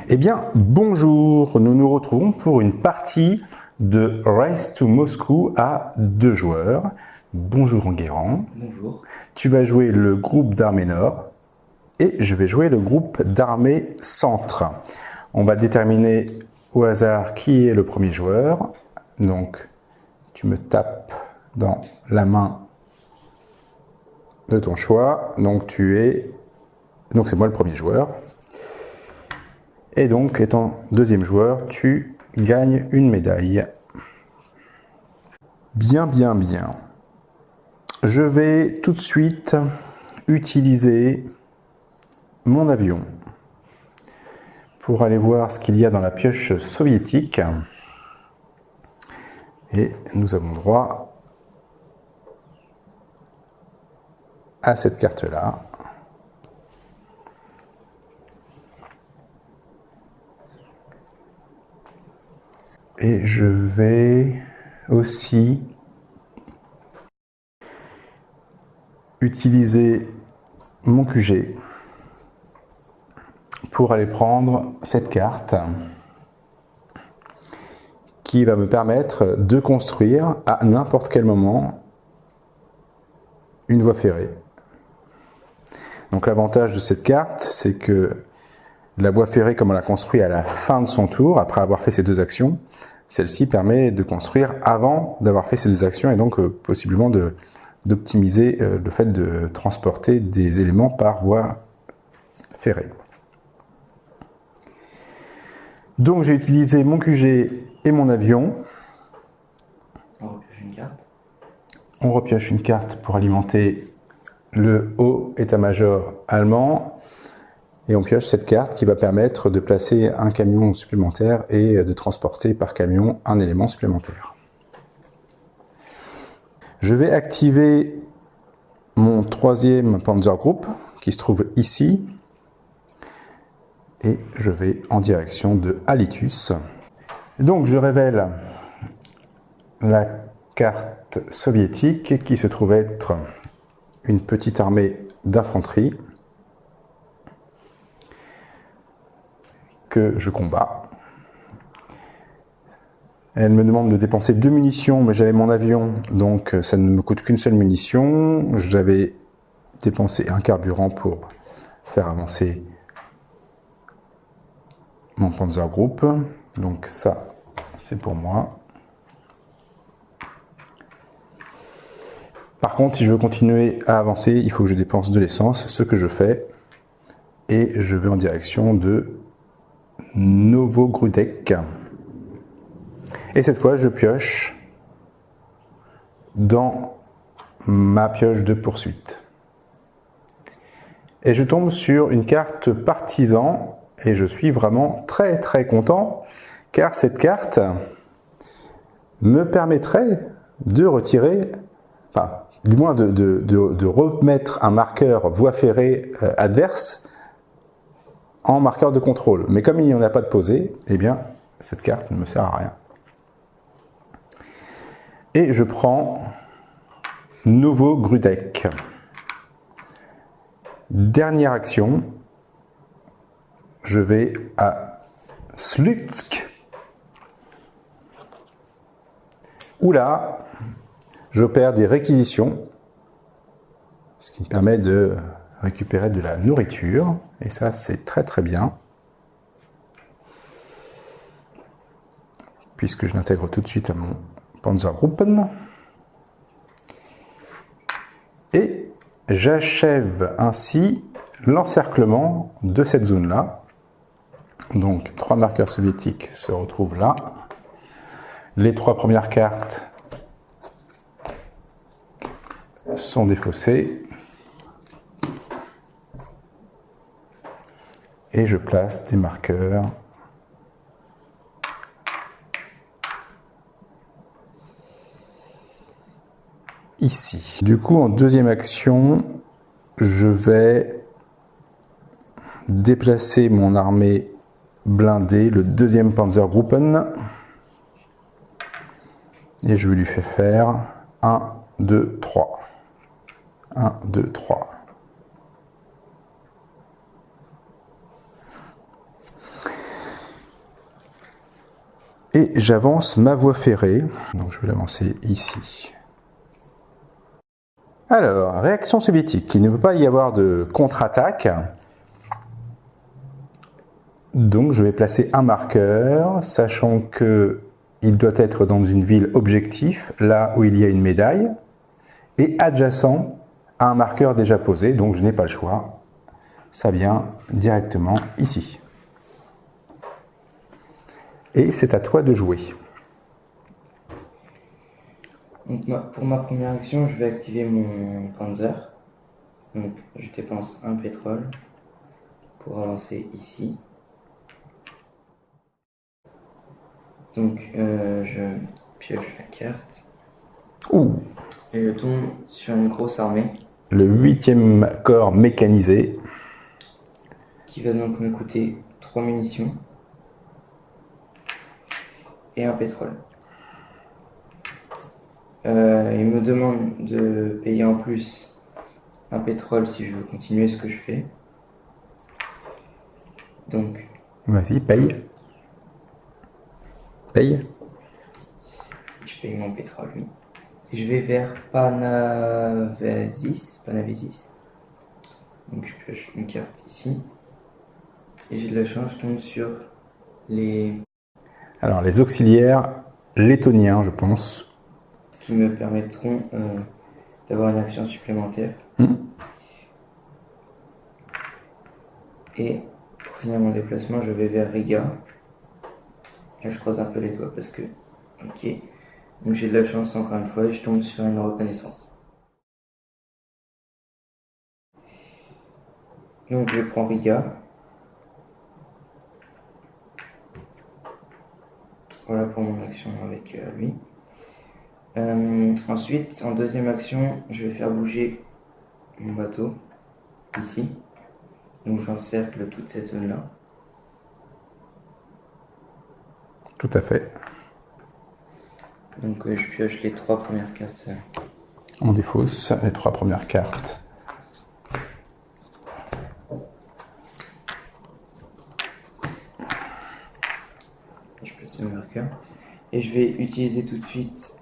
Eh bien, bonjour, nous nous retrouvons pour une partie de Race to Moscou à 2 joueurs. Bonjour Enguerrand. Bonjour. Tu vas jouer le groupe d'armée nord et je vais jouer le groupe d'armée centre. On va déterminer au hasard qui est le premier joueur. Donc, tu me tapes dans la main de ton choix. Donc, c'est moi le premier joueur. Et donc, étant deuxième joueur, tu gagnes une médaille. Bien. Je vais tout de suite utiliser mon avion pour aller voir ce qu'il y a dans la pioche soviétique. Et nous avons droit à cette carte-là. Et je vais aussi utiliser mon QG pour aller prendre cette carte qui va me permettre de construire à n'importe quel moment une voie ferrée. Donc l'avantage de cette carte, c'est que la voie ferrée, comme on l'a construit à la fin de son tour, après avoir fait ces deux actions, celle-ci permet de construire avant d'avoir fait ces deux actions et donc possiblement d'optimiser le fait de transporter des éléments par voie ferrée. Donc j'ai utilisé mon QG et mon avion. On repioche une carte. On repioche une carte pour alimenter le haut état-major allemand. Et on pioche cette carte qui va permettre de placer un camion supplémentaire et de transporter par camion un élément supplémentaire. Je vais activer mon troisième Panzergruppe qui se trouve ici. Et je vais en direction de Halitus. Donc je révèle la carte soviétique qui se trouve être une petite armée d'infanterie que je combats. Elle me demande de dépenser 2 munitions, mais j'avais mon avion, donc ça ne me coûte qu'une seule munition. J'avais dépensé un carburant pour faire avancer mon Panzergruppe. Donc ça, c'est pour moi. Par contre, si je veux continuer à avancer, il faut que je dépense de l'essence, ce que je fais. Et je vais en direction de Novogrudek. Et cette fois, je pioche dans ma pioche de poursuite. Et je tombe sur une carte partisan et je suis vraiment très content car cette carte me permettrait de retirer, enfin, du moins de remettre un marqueur voie ferrée adverse en marqueur de contrôle. Mais comme il n'y en a pas de posé, eh bien, cette carte ne me sert à rien. Et je prends Novogrudek. Dernière action, je vais à Slutsk, où là, j'opère des réquisitions, ce qui me permet de récupérer de la nourriture, et ça c'est très bien, puisque je l'intègre tout de suite à mon Panzergruppen. Et j'achève ainsi l'encerclement de cette zone-là. Donc 3 marqueurs soviétiques se retrouvent là. Les 3 premières cartes sont défaussées. Et je place des marqueurs ici. Du coup, en deuxième action, je vais déplacer mon armée blindée, le 2e Panzergruppen, et je vais lui faire 1, 2, 3. 1, 2, 3. Et j'avance ma voie ferrée. Donc je vais l'avancer ici. Alors, réaction soviétique. Il ne peut pas y avoir de contre-attaque. Donc je vais placer un marqueur, sachant que il doit être dans une ville objectif, là où il y a une médaille, et adjacent à un marqueur déjà posé, donc je n'ai pas le choix. Ça vient directement ici. Et c'est à toi de jouer. Donc, pour ma première action, je vais activer mon Panzer. Donc je dépense un pétrole pour avancer ici. Donc je pioche la carte. Ouh. Et je tombe sur une grosse armée. Le 8e corps mécanisé. Qui va donc me coûter 3 munitions. Et un pétrole. Il me demande de payer en plus un pétrole si je veux continuer ce que je fais. Donc... Vas-y, paye. Paye. Je paye mon pétrole, oui. Et je vais vers Panavesis. Donc je pioche une carte ici. Et j'ai de la chance, je tombe sur les... Alors, les auxiliaires lettoniens, je pense. Qui me permettront d'avoir une action supplémentaire. Et pour finir mon déplacement, je vais vers Riga. Là, je croise un peu les doigts parce que... Ok. Donc j'ai de la chance encore une fois et je tombe sur une reconnaissance. Donc je prends Riga. Voilà pour mon action avec lui. Ensuite, en deuxième action, je vais faire bouger mon bateau, ici. Donc j'encercle toute cette zone-là. Tout à fait. Donc je pioche les 3 premières cartes. On défausse les 3 premières cartes. Je place mes marqueurs. Et je vais utiliser tout de suite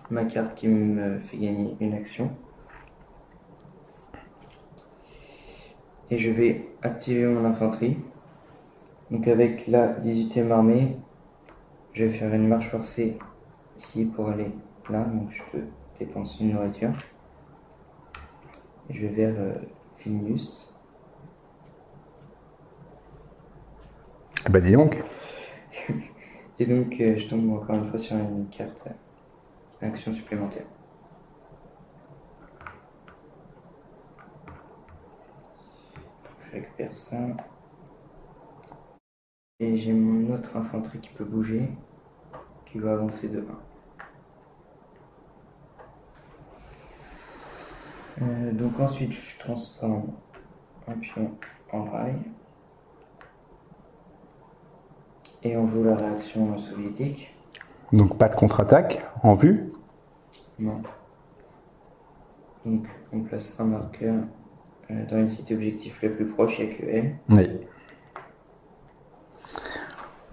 ma carte qui me fait gagner une action. Et je vais activer mon infanterie. Donc avec la 18e armée, je vais faire une marche forcée ici pour aller là. Donc je peux dépenser une nourriture. Et je vais vers Vilnius. Eh ben dis donc. Et donc je tombe encore une fois sur une carte action supplémentaire. Je récupère ça. Et j'ai mon autre infanterie qui peut bouger, qui va avancer de 1. Donc ensuite je transforme un pion en rail. Et on joue la réaction soviétique. Donc pas de contre-attaque en vue? Non. Donc on place un marqueur dans une cité objectif la plus proche, il n'y a que elle. Oui.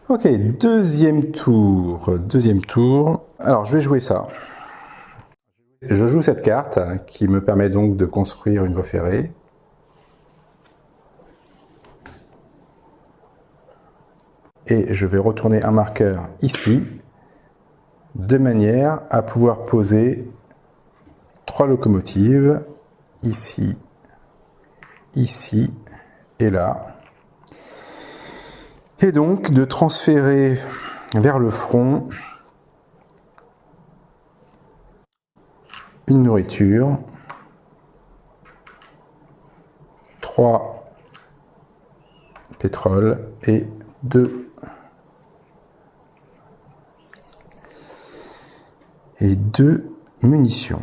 Ok, deuxième tour. Alors je vais jouer ça. Je joue cette carte qui me permet donc de construire une voie ferrée. Et je vais retourner un marqueur ici, de manière à pouvoir poser 3 locomotives, ici, ici et là. Et donc de transférer vers le front une nourriture, 3 pétrole et 2 munitions.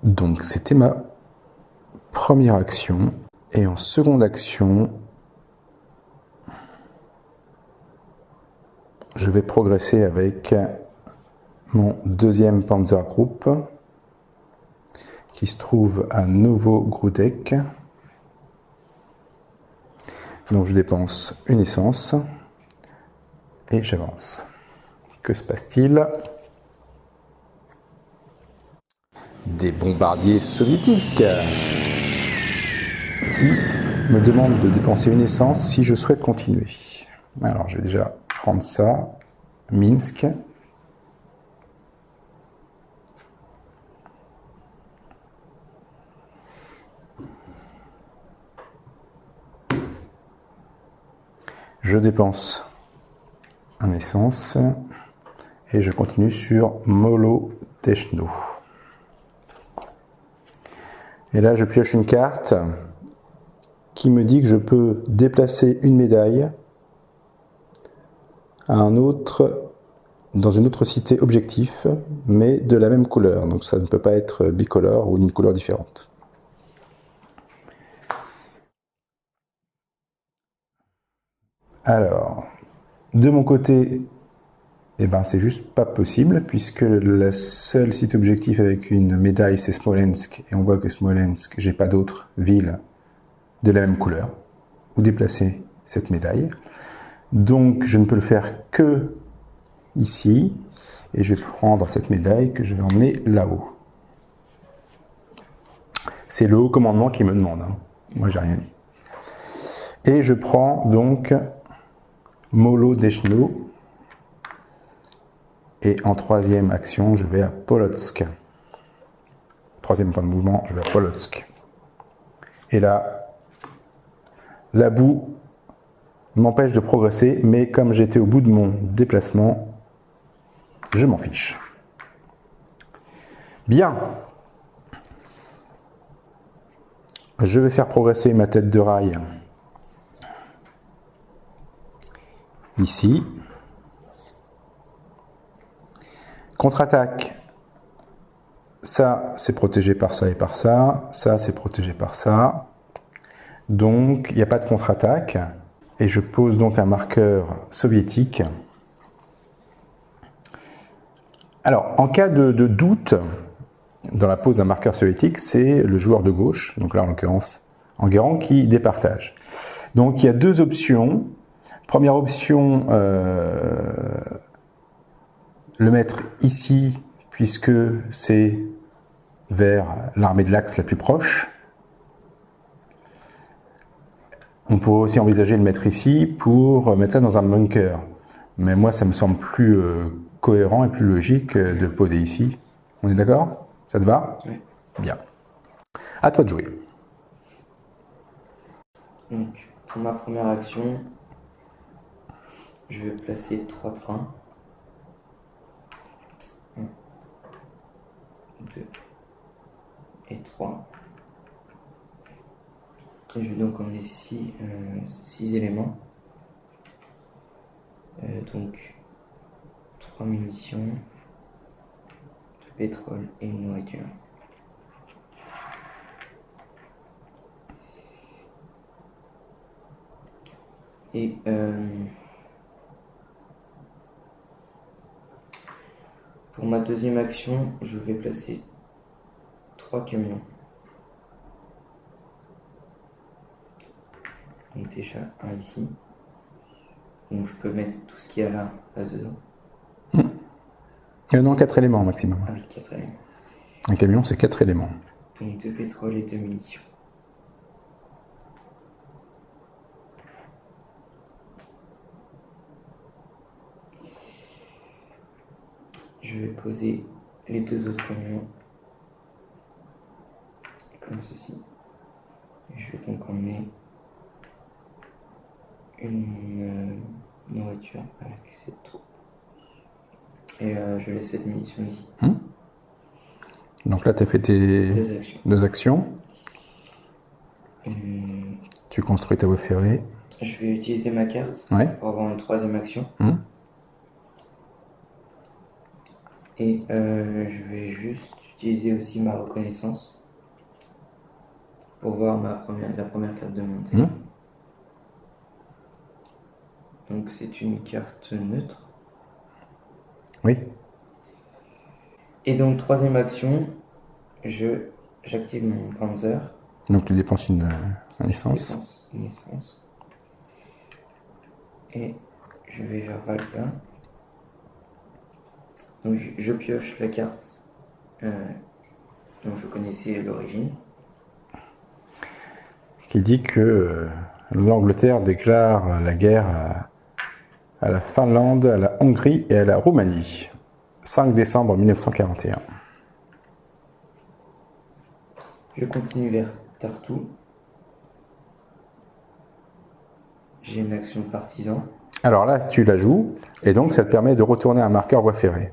Donc c'était ma première action. Et en seconde action, je vais progresser avec mon deuxième Panzergruppe qui se trouve à Novogrudek. Donc je dépense une essence Et j'avance. Que se passe-t-il? Des bombardiers soviétiques qui me demandent de dépenser une essence si je souhaite continuer. Alors je vais déjà prendre ça. Minsk. Je dépense un essence et je continue sur Molodechno. Et là, je pioche une carte qui me dit que je peux déplacer une médaille à dans une autre cité objectif, mais de la même couleur. Donc ça ne peut pas être bicolore ou d'une couleur différente. Alors, de mon côté, eh ben, c'est juste pas possible, puisque le seul site objectif avec une médaille, c'est Smolensk, et on voit que Smolensk, j'ai pas d'autres villes de la même couleur, où déplacer cette médaille. Donc, je ne peux le faire que ici, et je vais prendre cette médaille que je vais emmener là-haut. C'est le haut commandement qui me demande, hein. Moi, j'ai rien dit. Et je prends donc Molodechno. Et en troisième action, je vais à Polotsk. Troisième point de mouvement, je vais à Polotsk. Et là, la boue m'empêche de progresser, mais comme j'étais au bout de mon déplacement, je m'en fiche. Bien. Je vais faire progresser ma tête de rail ici. Contre-attaque, ça c'est protégé par ça et par ça, ça c'est protégé par ça. Donc il n'y a pas de contre-attaque. Et je pose donc un marqueur soviétique. Alors en cas de doute, dans la pose d'un marqueur soviétique, c'est le joueur de gauche, donc là en l'occurrence Enguerrand, qui départage. Donc il y a deux options. Première option, le mettre ici, puisque c'est vers l'armée de l'Axe la plus proche. On pourrait aussi envisager de le mettre ici pour mettre ça dans un bunker. Mais moi, ça me semble plus cohérent et plus logique de le poser ici. On est d'accord? Ça te va? Oui. Bien. À toi de jouer. Donc, pour ma première action, je vais placer 3 trains. 1, 2 et 3. Et je vais donc emmener 6 éléments. Donc 3 munitions, du pétrole et une nourriture. Et pour ma deuxième action, je vais placer 3 camions. Donc déjà un ici. Donc je peux mettre tout ce qu'il y a là dedans. Non, 4 éléments maximum. Ah oui, 4 éléments. Un camion, c'est 4 éléments. Donc 2 pétrole et 2 munitions. Je vais poser les 2 autres camions comme ceci. Je vais donc emmener une nourriture avec cette troupe. Et je laisse cette munition ici. Donc là, tu as fait tes 2 actions. Tu construis ta voie ferrée. Je vais utiliser ma carte pour avoir une troisième action. Et je vais juste utiliser aussi ma reconnaissance pour voir la première carte de montée. Donc c'est une carte neutre. Oui. Et donc troisième action, j'active mon Panzer. Donc tu dépenses une essence. Une essence. Et je vais vers Valka. Donc je pioche la carte dont je connaissais l'origine. Qui dit que l'Angleterre déclare la guerre à la Finlande, à la Hongrie et à la Roumanie. 5 décembre 1941. Je continue vers Tartu. J'ai une action de partisan. Alors là, tu la joues, et donc ça te permet de retourner un marqueur voie ferrée.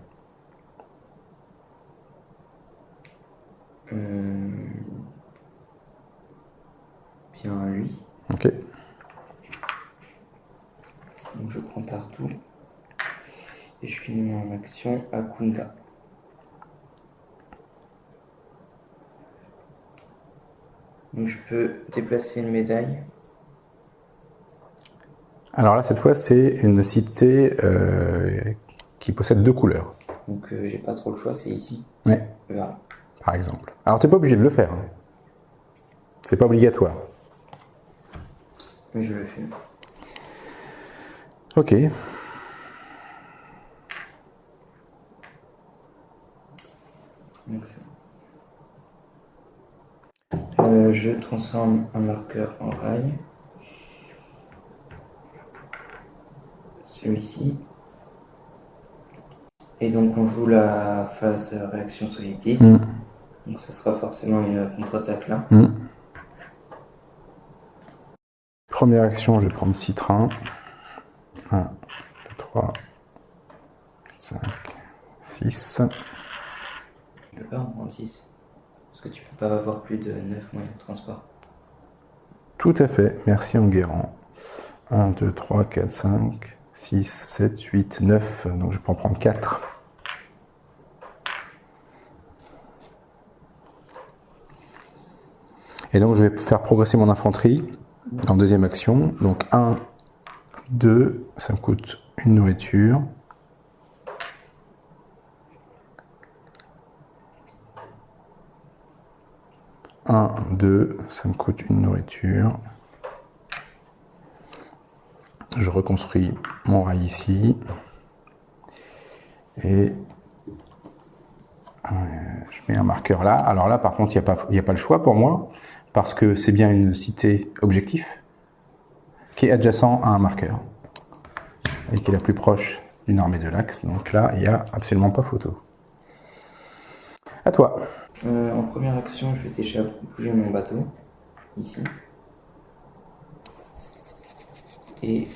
Bien lui. Ok. Donc je prends Tartu. Et je finis mon action à Kunda. Donc je peux déplacer une médaille. Alors là, cette fois, c'est une cité qui possède 2 couleurs. Donc j'ai pas trop le choix, c'est ici. Ouais. Voilà. Par exemple. Alors, tu n'es pas obligé de le faire. Hein. C'est pas obligatoire. Mais je le fais. Ok. Donc, je transforme un marqueur en rail. Celui-ci. Et donc on joue la phase réaction soviétique. Donc ça sera forcément une contre-attaque là. Première action, je vais prendre 6 trains. 1, 2, 3, 5, 6. Tu peux pas en prendre 6. Parce que tu peux pas avoir plus de 9 moyens de transport. Tout à fait. Merci Enguerrand. 1, 2, 3, 4, 5, 6, 7, 8, 9. Donc je peux en prendre 4. Et donc je vais faire progresser mon infanterie en deuxième action. Donc 1, 2, ça me coûte une nourriture. Un, 2, ça me coûte une nourriture. Je reconstruis mon rail ici. Et je mets un marqueur là. Alors là, par contre, il n'y a pas le choix pour moi, parce que c'est bien une cité objectif qui est adjacent à un marqueur et qui est la plus proche d'une armée de l'Axe. Donc là, il n'y a absolument pas photo. À toi. En première action, je vais déjà bouger mon bateau, ici. Et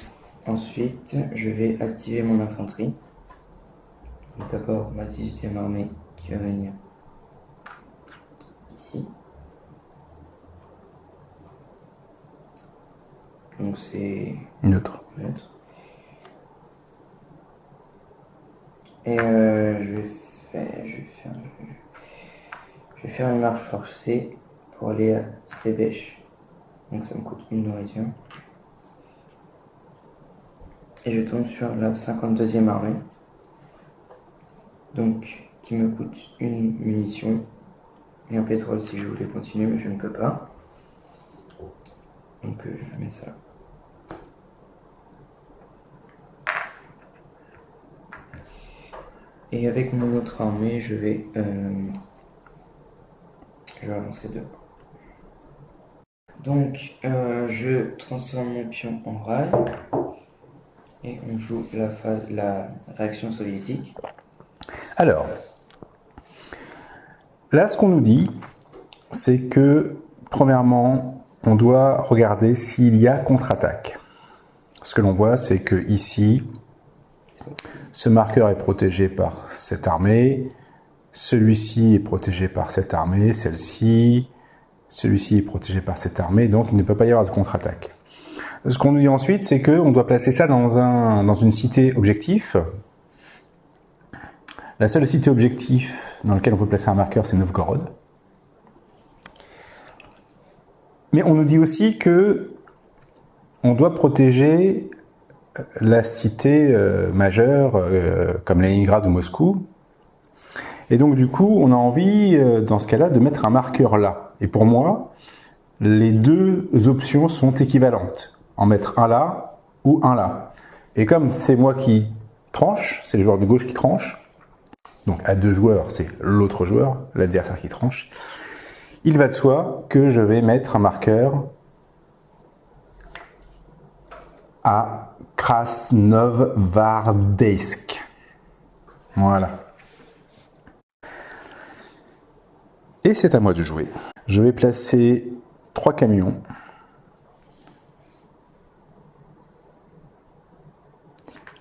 ensuite, je vais activer mon infanterie. D'abord, ma 18e armée qui va venir ici. Donc c'est neutre. Et je vais faire une marche forcée pour aller à Srebesh. Donc ça me coûte une nourriture. Et je tombe sur la 52e armée. Donc qui me coûte une munition et un pétrole si je voulais continuer, mais je ne peux pas. Donc je mets ça là. Et avec mon autre armée, je vais avancer 2. Donc je transforme mon pion en rail et on joue la réaction soviétique. Alors, là ce qu'on nous dit, c'est que premièrement, on doit regarder s'il y a contre-attaque. Ce que l'on voit, c'est que ici, ce marqueur est protégé par cette armée, celui-ci est protégé par cette armée, celle-ci, celui-ci est protégé par cette armée, donc il ne peut pas y avoir de contre-attaque. Ce qu'on nous dit ensuite, c'est qu'on doit placer ça dans une cité objectif. La seule cité objectif dans laquelle on peut placer un marqueur, c'est Novgorod. Mais on nous dit aussi que on doit protéger la cité majeure comme Leningrad ou Moscou. Et donc du coup, on a envie, dans ce cas-là, de mettre un marqueur là. Et pour moi, les deux options sont équivalentes. En mettre un là ou un là. Et comme c'est moi qui tranche, c'est le joueur de gauche qui tranche, donc à 2 joueurs, c'est l'autre joueur, l'adversaire qui tranche, il va de soi que je vais mettre un marqueur à Krasnovardesk. Voilà. Et c'est à moi de jouer. Je vais placer 3 camions.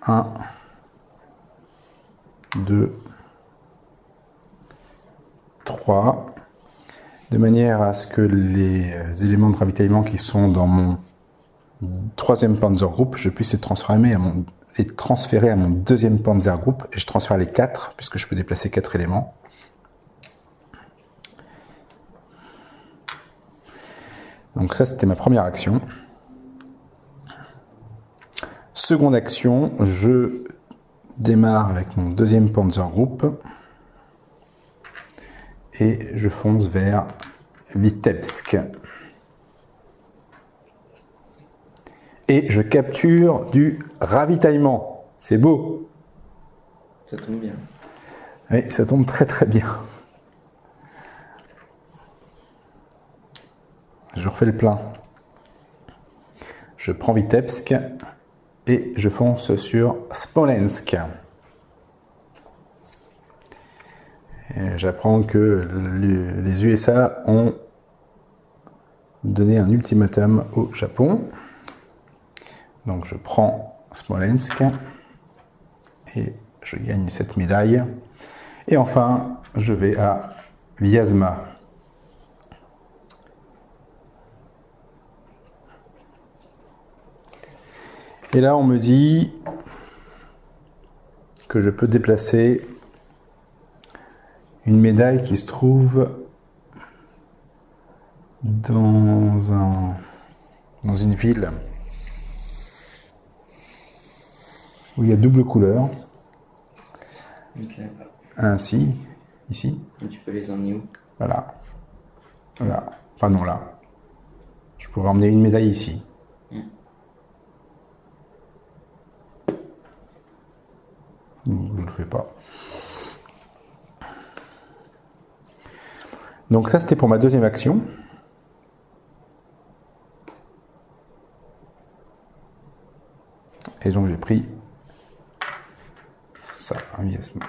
1, 2, 3, de manière à ce que les éléments de ravitaillement qui sont dans mon 3e Panzergroup, je puisse les transférer à mon 2e Panzergroup, et je transfère les 4, puisque je peux déplacer 4 éléments. Donc ça, c'était ma première action. Seconde action, je démarre avec mon 2e Panzergroup et je fonce vers Vitebsk. Et je capture du ravitaillement. C'est beau. Ça tombe bien. Oui, ça tombe très très bien. Je refais le plein. Je prends Vitebsk et je fonce sur Smolensk. J'apprends que les USA ont donné un ultimatum au Japon. Donc je prends Smolensk et je gagne cette médaille. Et enfin, je vais à Vyazma. Et là, on me dit que je peux déplacer une médaille qui se trouve dans une ville où il y a double couleur. Ok. Ainsi, ici. Et tu peux les emmener où? Voilà. Voilà. Enfin non, là. Je pourrais emmener une médaille ici. Je ne le fais pas. Donc ça, c'était pour ma 2e action. Et donc j'ai pris ça, un Vyazma.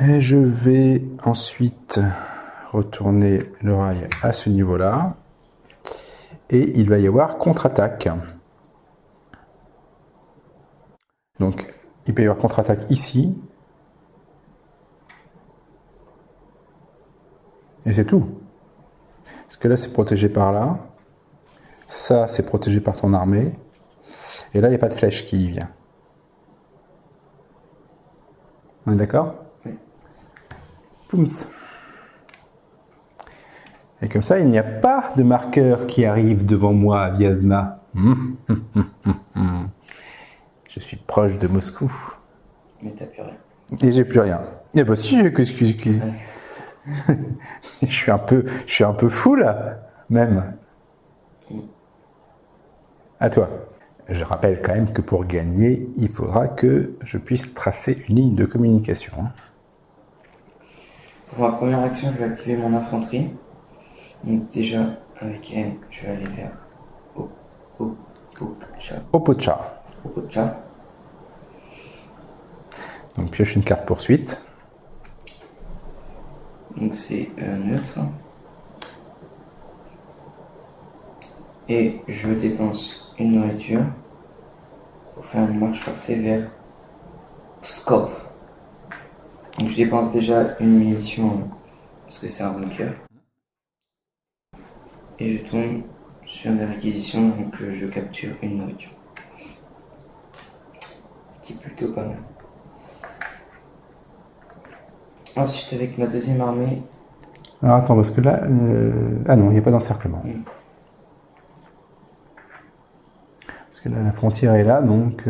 Et je vais ensuite retourner le rail à ce niveau-là. Et il va y avoir contre-attaque. Donc, il peut y avoir contre-attaque ici. Et c'est tout. Parce que là, c'est protégé par là. Ça, c'est protégé par ton armée. Et là, il n'y a pas de flèche qui y vient. On est d'accord? Oui. Poums. Et comme ça, il n'y a pas de marqueur qui arrive devant moi à Vyazma. Je suis proche de Moscou. Mais t'as plus rien. Et j'ai plus rien. Eh ben si, je suis un peu fou là, même. À toi. Je rappelle quand même que pour gagner, il faudra que je puisse tracer une ligne de communication. Pour ma première action, je vais activer mon infanterie. Donc déjà, avec M, je vais aller vers Opocha. Opocha. Donc pioche une carte poursuite. Donc c'est neutre. Et je dépense une nourriture pour faire une marche forcée vers Pskov. Donc je dépense déjà une munition parce que c'est un bunker. Et je tombe sur des réquisitions, donc je capture une nourriture. Ce qui est plutôt pas mal. Ensuite, avec ma 2e armée. Alors attends, parce que là. Ah non, il n'y a pas d'encerclement. Parce que là, la frontière est là, donc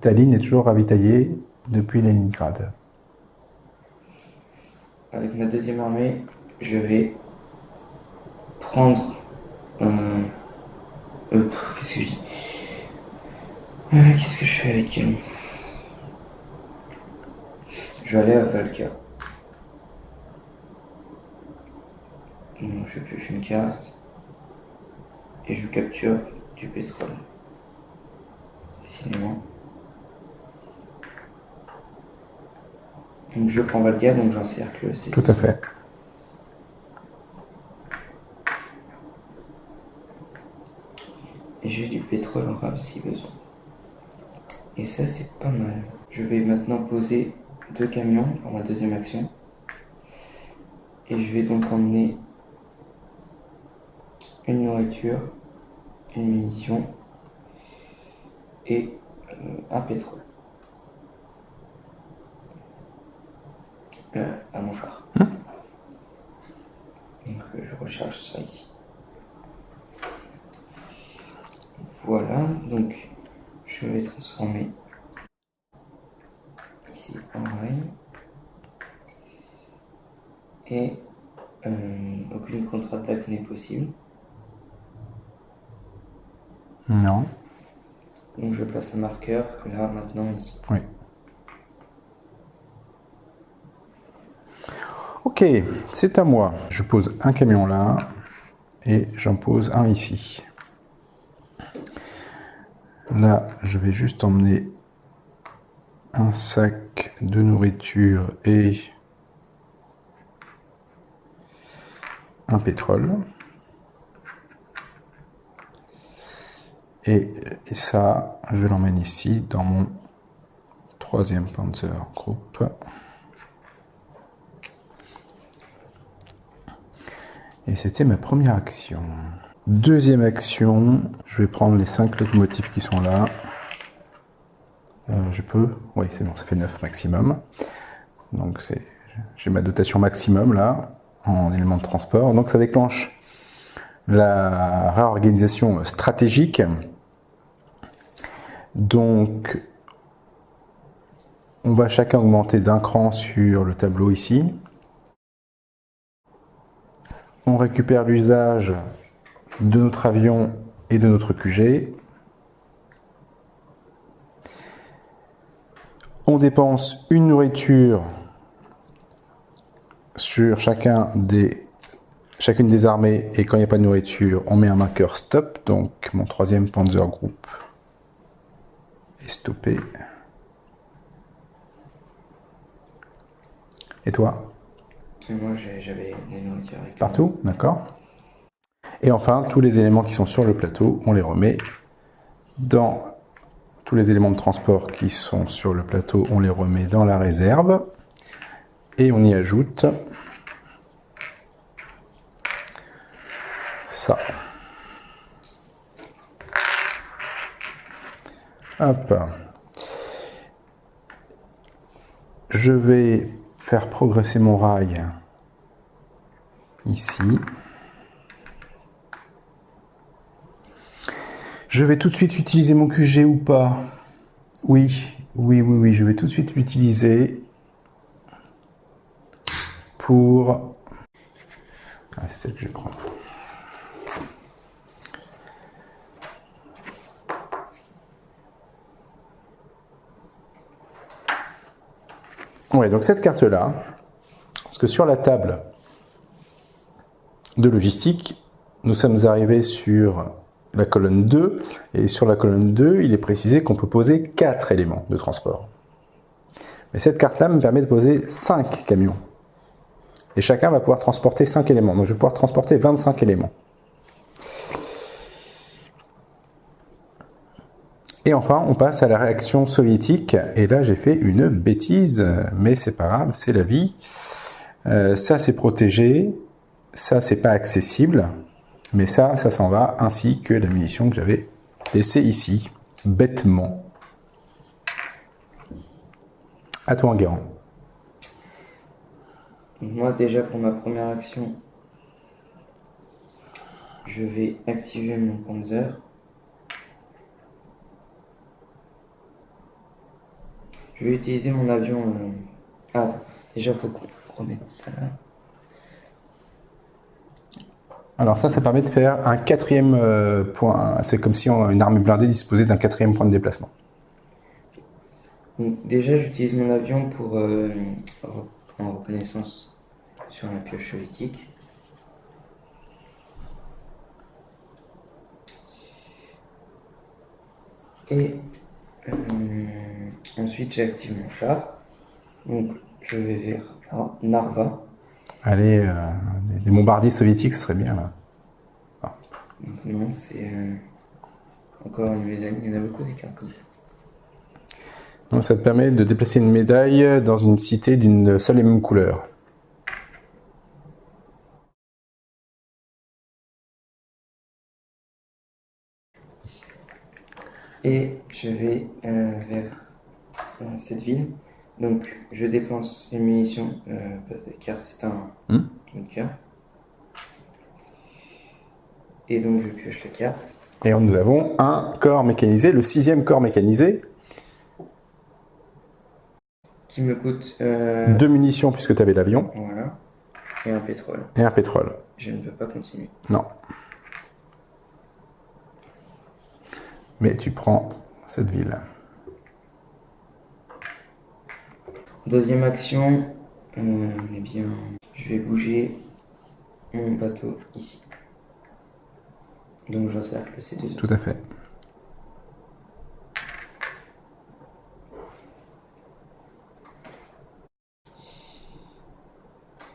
ta ligne est toujours ravitaillée depuis Leningrad. Avec ma 2e armée, je vais prendre. Qu'est-ce que Ok. Je vais aller à Valka. Donc je pioche une carte et je capture du pétrole. Décidément. Donc je prends Valka, donc j'encercle. Tout à fait. Et j'ai du pétrole en rab si besoin. Et ça c'est pas mal. Je vais maintenant poser 2 camions pour ma deuxième action. Et je vais donc emmener une nourriture, une munition et un pétrole. À mon char. Donc je recharge ça ici. Voilà, donc je vais transformer ici en rail. Et aucune contre-attaque n'est possible. Non. Donc je place un marqueur là maintenant ici. Oui. Ok, c'est à moi. Je pose un camion là et j'en pose un ici. Là, je vais juste emmener un sac de nourriture et un pétrole. Et ça, je l'emmène ici dans mon 3e Panzer Group. Et c'était ma première action. Deuxième action, je vais prendre les 5 locomotives qui sont là. Je peux, oui c'est bon, ça fait 9 maximum. Donc j'ai ma dotation maximum là, en éléments de transport. Donc ça déclenche la réorganisation stratégique. Donc on va chacun augmenter d'un cran sur le tableau ici. On récupère l'usage de notre avion et de notre QG. On dépense une nourriture sur chacune des armées et quand il n'y a pas de nourriture, on met un marqueur stop. Donc mon 3e Panzer Group est stoppé. Et toi? Et moi j'avais des nourritures avec Partout, d'accord. Et enfin, tous les éléments qui sont sur le plateau, on les remet dans tous les éléments de transport qui sont sur le plateau, on les remet dans la réserve et on y ajoute ça. Hop. Je vais faire progresser mon rail ici. Je vais tout de suite utiliser mon QG ou pas? Oui, je vais tout de suite l'utiliser pour... Ah, c'est celle que je vais prendre. Ouais, donc cette carte-là, parce que sur la table de logistique, nous sommes arrivés sur la colonne 2, et sur la colonne 2, il est précisé qu'on peut poser 4 éléments de transport. Mais cette carte-là me permet de poser 5 camions. Et chacun va pouvoir transporter 5 éléments. Donc je vais pouvoir transporter 25 éléments. Et enfin, on passe à la réaction soviétique. Et là, j'ai fait une bêtise, mais c'est pas grave, c'est la vie. Ça, c'est protégé. Ça, c'est pas accessible. Mais ça s'en va, ainsi que la munition que j'avais laissée ici, bêtement. À toi, Enguerrand. Moi, déjà, pour ma première action, je vais activer mon Panzer. Je vais utiliser mon avion. Ah, déjà, il faut qu'on remette ça là. Alors ça permet de faire un 4e point. C'est comme si une armée blindée disposait d'un 4e point de déplacement. Donc déjà, j'utilise mon avion pour en reconnaissance sur la pioche soviétique. Et ensuite, j'active mon char. Donc, je vais vers Narva. Allez, des bombardiers soviétiques, ce serait bien là. Donc, non, c'est encore une médaille. Il y en a beaucoup des cartes comme ça. Donc ça te permet de déplacer une médaille dans une cité d'une seule et même couleur. Et je vais vers cette ville. Donc, je dépense une munition, car c'est un bunker. Et donc, je pioche la carte. Et nous avons un corps mécanisé, le 6e corps mécanisé. Qui me coûte 2 munitions puisque tu avais l'avion. Voilà. Et un pétrole. Et un pétrole. Je ne peux pas continuer. Non. Mais tu prends cette ville. Deuxième action, eh bien, je vais bouger mon bateau ici. Donc j'encercle ces deux. Tout à fait.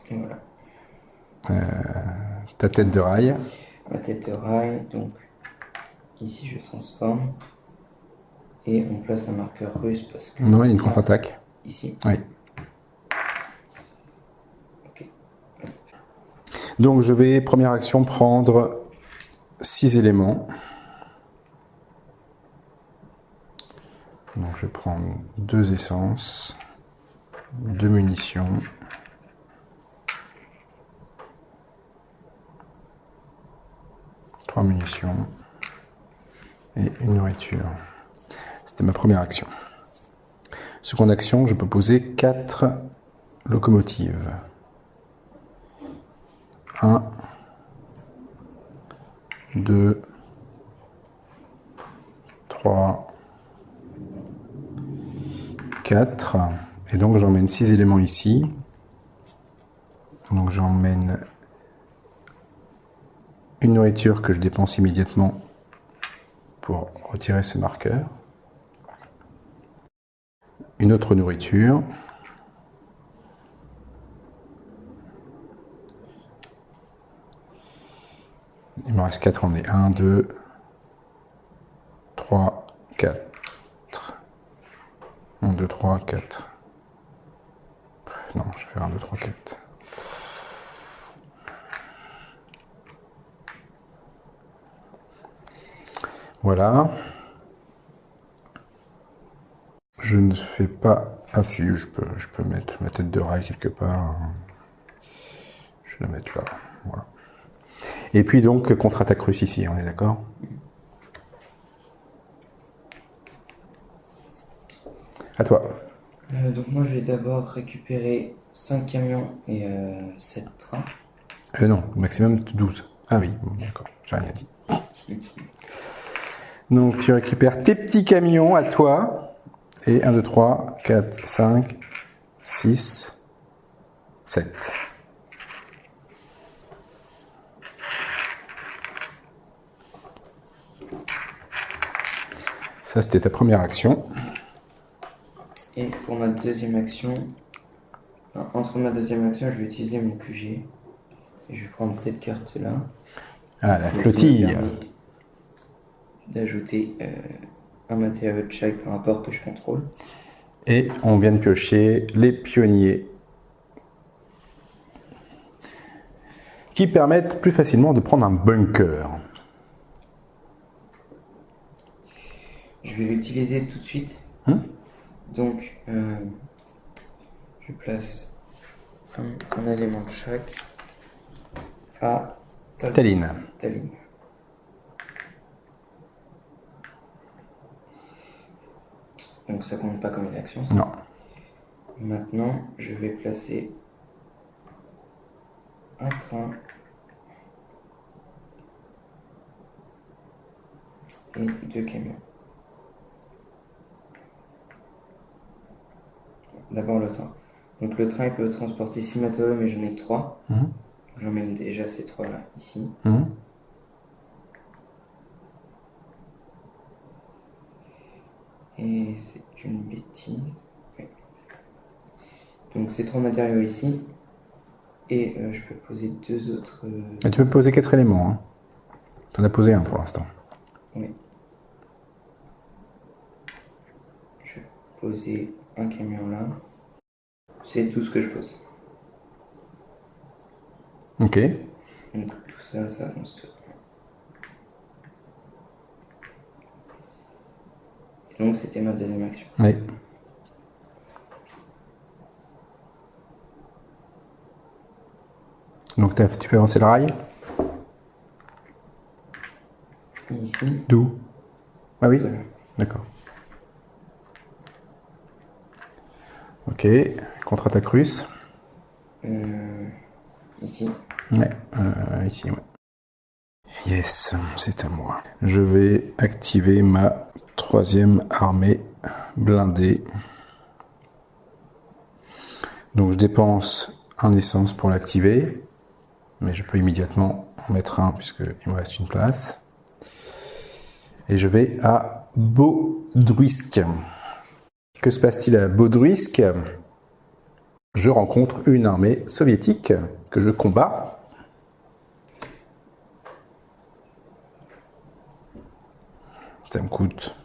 Et voilà. Ta tête de rail. Ma tête de rail, donc ici je transforme. Et on place un marqueur russe parce que... Non, il y a une contre-attaque. Ici. Oui. Ok. Donc je vais, première action, prendre 6 éléments. Donc je vais prendre 2 essences, 2 munitions, 3 munitions et une nourriture. C'était ma première action. Seconde action, je peux poser 4 locomotives. 1, 2, 3, 4. Et donc j'emmène 6 éléments ici. Donc j'emmène une nourriture que je dépense immédiatement pour retirer ce marqueur. Une autre nourriture. Il me reste 4, on est 1, 2, 3, 4. 1, 2, 3, 4. Non, je vais faire 1, 2, 3, 4. Voilà. Je ne fais pas... Ah si, je peux mettre ma tête de rail quelque part. Je vais la mettre là. Voilà. Et puis donc, contre-attaque russe ici, on est d'accord? À toi. Donc moi je vais d'abord récupérer 5 camions et 7 trains. Non, maximum 12. Ah oui, bon, d'accord, j'ai rien dit. Donc tu récupères tes petits camions à toi. Et 1, 2, 3, 4, 5, 6, 7. Ça, c'était ta première action. Et pour ma deuxième action, entre ma deuxième action, je vais utiliser mon QG. Et je vais prendre cette carte-là. Ah, la flottille. D'ajouter un matériau de chaque dans un port que je contrôle. Et on vient de piocher les pionniers qui permettent plus facilement de prendre un bunker. Je vais l'utiliser tout de suite. Donc, je place un élément de chaque à Tallinn. Donc ça compte pas comme une action. Ça. Non. Maintenant, je vais placer un train et 2 camions. d'abord le train. Donc le train il peut transporter 6 matériaux, mais j'en ai que 3. J'emmène déjà ces 3 là ici. Et c'est une bêtise. Ouais. Donc ces 3 matériaux ici. Et je peux poser 2 autres. Et tu peux poser 4 éléments. Hein. Tu en as posé un pour l'instant. Oui. Je vais poser un camion là. C'est tout ce que je pose. Ok. Donc tout ça, ça avance. Et donc c'était ma deuxième action. Oui. Donc tu fais avancer le rail. Ici. D'où? Ah oui. Voilà. D'accord. Ok. Contre-attaque russe. Ici. Ouais. Ici, ouais. Yes, c'est à moi. Je vais activer ma 3e armée blindée. Donc je dépense un essence pour l'activer, mais je peux immédiatement en mettre un puisqu'il me reste une place. Et je vais à Baudruisque. Que se passe-t-il à Baudruisque? Je rencontre une armée soviétique que je combats. Ça me coûte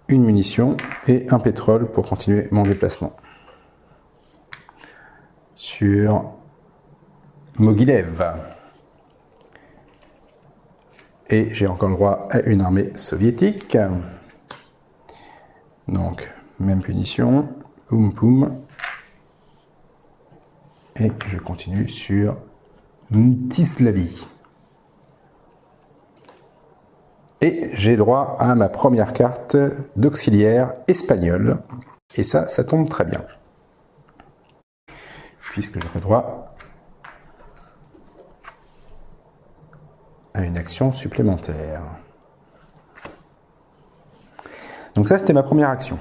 une munition et un pétrole pour continuer mon déplacement. Sur Mogilev. Et j'ai encore le droit à une armée soviétique. Donc, même punition. Poum poum. Et je continue sur Mtislavie. Et j'ai droit à ma première carte d'auxiliaire espagnol. Et ça tombe très bien. Puisque j'aurai droit à une action supplémentaire. Donc ça, c'était ma première action.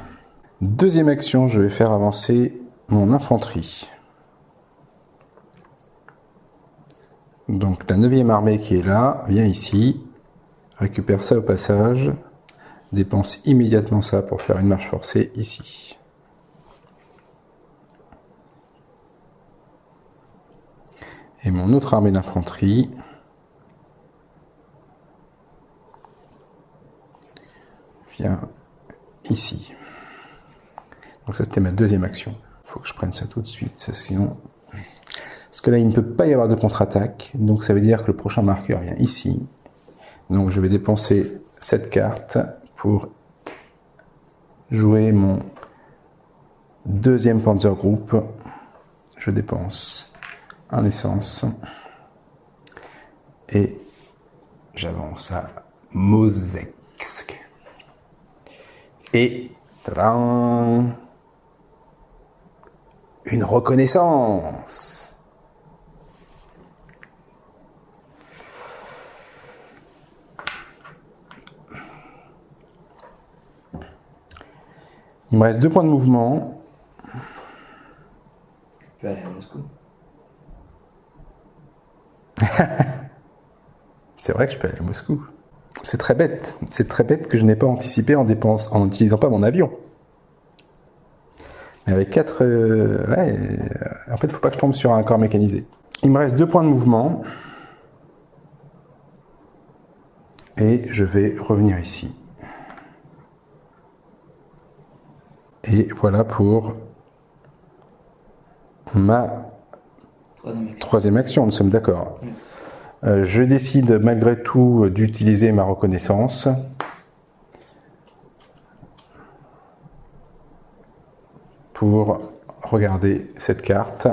Deuxième action, je vais faire avancer mon infanterie. Donc la 9e armée qui est là, vient ici, récupère ça au passage, dépense immédiatement ça pour faire une marche forcée ici. Et mon autre armée d'infanterie vient ici. Donc ça, c'était ma deuxième action. Il faut que je prenne ça tout de suite, sinon... Parce que là, il ne peut pas y avoir de contre-attaque. Donc ça veut dire que le prochain marqueur vient ici. Donc je vais dépenser cette carte pour jouer mon 2e Panzergroup. Je dépense un essence. Et j'avance à Moseksk. Et tadam, une reconnaissance. Il me reste 2 points de mouvement. Tu peux aller à Moscou. C'est vrai que je peux aller à Moscou. C'est très bête. C'est très bête que je n'ai pas anticipé en n'utilisant pas mon avion. Mais avec 4... en fait, il ne faut pas que je tombe sur un corps mécanisé. Il me reste 2 points de mouvement. Et je vais revenir ici. Et voilà pour ma 3e action, nous sommes d'accord. Je décide malgré tout d'utiliser ma reconnaissance. Pour regarder cette carte.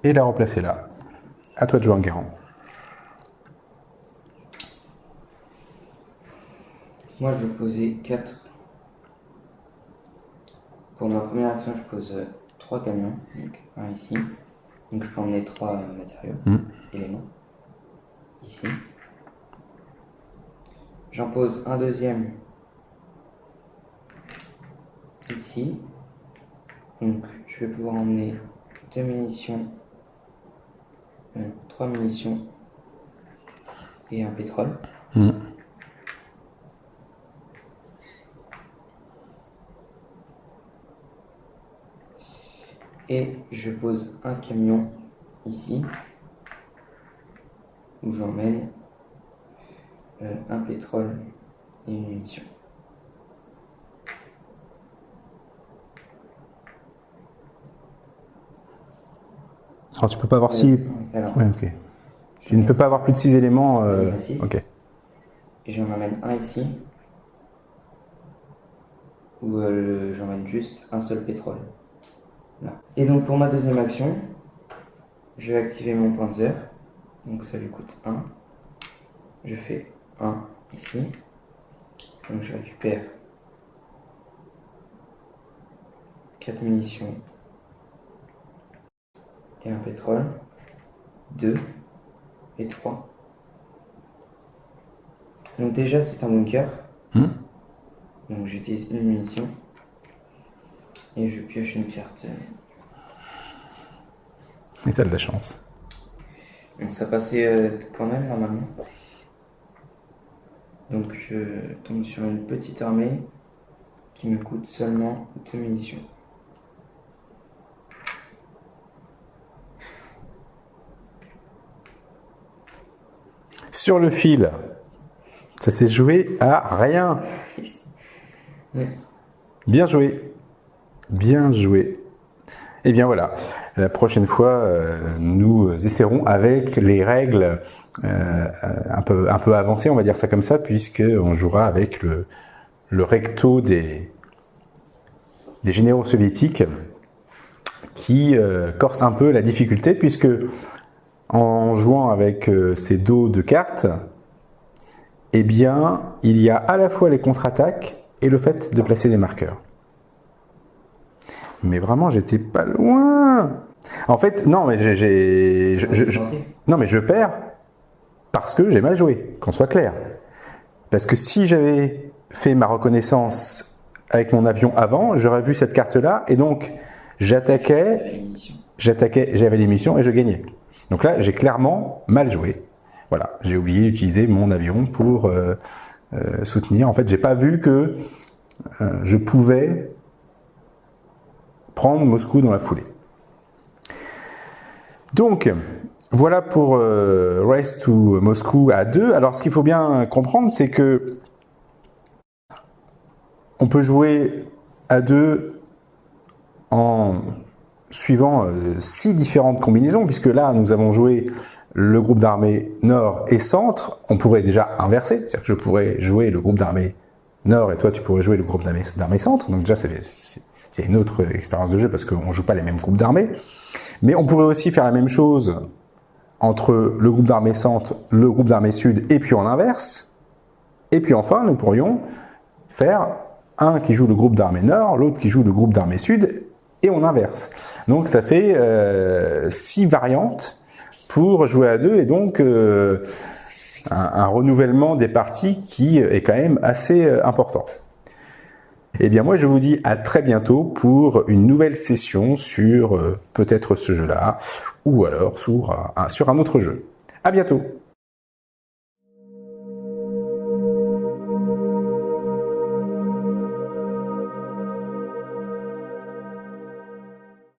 Et la replacer là. À toi de jouer, Enguerrand. Moi, je vais poser 4. Pour ma première action, je pose 3 camions. Donc, un ici. Donc, je peux emmener 3 matériaux, éléments. Ici. J'en pose un deuxième ici. Donc je vais pouvoir emmener 2 munitions, 3 munitions et un pétrole. Et je pose un camion ici où j'emmène un pétrole et une munition. Alors tu peux pas avoir 6... Alors, Ouais, ok. Tu ne peux pas avoir plus de 6 éléments. Ok. Et j'en ramène un ici où j'emmène juste un seul pétrole. Là. Et donc pour ma deuxième action, je vais activer mon Panzer. Donc ça lui coûte 1. Je fais 1 ici. Donc je récupère 4 munitions et un pétrole. 2 et 3. Donc déjà c'est un bunker. Donc j'utilise une munition. Et je pioche une carte. Et t'as de la chance. Donc ça passait quand même normalement. Donc je tombe sur une petite armée qui me coûte seulement 2 munitions. Sur le fil, ça s'est joué à rien. Oui. Bien joué. Bien joué. Et bien voilà, la prochaine fois, nous essaierons avec les règles un peu avancées, on va dire ça comme ça, puisqu'on jouera avec le recto des généraux soviétiques qui corse un peu la difficulté, puisque en jouant avec ces dos de cartes, eh bien, il y a à la fois les contre-attaques et le fait de placer des marqueurs. Mais vraiment, j'étais pas loin. En fait, non, mais non, mais je perds parce que j'ai mal joué, qu'on soit clair. Parce que si j'avais fait ma reconnaissance avec mon avion avant, j'aurais vu cette carte-là, et donc j'attaquais, j'avais les missions et je gagnais. Donc là, j'ai clairement mal joué. Voilà, j'ai oublié d'utiliser mon avion pour soutenir. En fait, j'ai pas vu que je pouvais prendre Moscou dans la foulée. Donc, voilà pour Race to Moscow à 2. Alors, ce qu'il faut bien comprendre, c'est que on peut jouer à 2 en suivant 6 différentes combinaisons, puisque là, nous avons joué le groupe d'armées nord et centre. On pourrait déjà inverser, c'est-à-dire que je pourrais jouer le groupe d'armées nord et toi, tu pourrais jouer le groupe d'armées centre. Donc déjà, c'est une autre expérience de jeu parce qu'on ne joue pas les mêmes groupes d'armées. Mais on pourrait aussi faire la même chose entre le groupe d'armées centre, le groupe d'armées sud, et puis en inverse. Et puis enfin, nous pourrions faire un qui joue le groupe d'armées nord, l'autre qui joue le groupe d'armées sud, et on inverse. Donc ça fait 6 variantes pour jouer à 2, et donc un renouvellement des parties qui est quand même assez important. Eh bien moi je vous dis à très bientôt pour une nouvelle session sur peut-être ce jeu-là, ou alors sur un autre jeu. À bientôt.